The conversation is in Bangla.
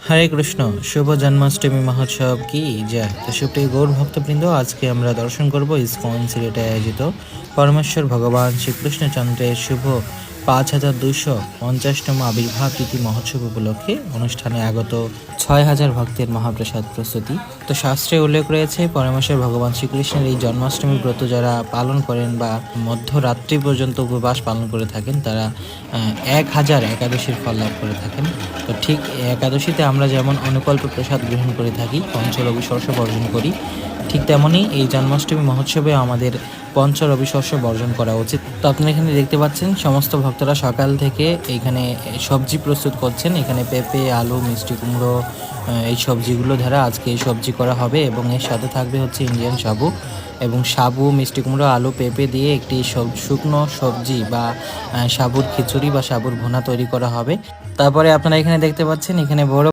হরে কৃষ্ণ। শুভ জন্মাষ্টমী মহোৎসব কি জয়। তো সুপ্রিয় গৌর ভক্তবৃন্দ, আজকে আমরা দর্শন করব ইসকন সিলেটে আয়োজিত পরমেশ্বর ভগবান শ্রীকৃষ্ণচন্দ্রের শুভ 5250তম আবির্ভাব তিথি মহোৎসব উপলক্ষে অনুষ্ঠানে আগত 6000 ভক্তের মহাপ্রসাদ প্রস্তুতি। তো শাস্ত্রে উল্লেখ রয়েছে, পরমেশ্বর ভগবান শ্রীকৃষ্ণের এই জন্মাষ্টমী ব্রত যারা পালন করেন বা মধ্যরাত্রি পর্যন্ত উপবাস পালন করে থাকেন, তারা 1000 একাদশীর ফল লাভ করে থাকেন। তো ঠিক একাদশীতে আমরা যেমন অনুকল্প প্রসাদ গ্রহণ করে থাকি, পঞ্চরবি শস্য বর্জন করি, ঠিক তেমনই এই জন্মাষ্টমী মহোৎসবে আমাদের পঞ্চরবি শস্য বর্জন করা উচিত। তো আপনারা এখানে দেখতে পাচ্ছেন সমস্ত ভক্তরা সকাল থেকে এখানে সবজি প্রস্তুত করছেন। এখানে পেঁপে, আলু, মিষ্টি কুমড়ো, এই সবজিগুলো দ্বারা আজকে এই সবজি করা হবে এবং এর সাথে থাকবে হচ্ছে ইন্ডিয়ান সাবু এবং সাবু, মিষ্টি কুমড়ো, আলু, পেঁপে দিয়ে একটি শুকনো সবজি বা সাবুর খিচুড়ি বা সাবুর ভুনা তৈরি করা হবে। তারপরে আপনারা এখানে দেখতে পাচ্ছেন এখানে বড়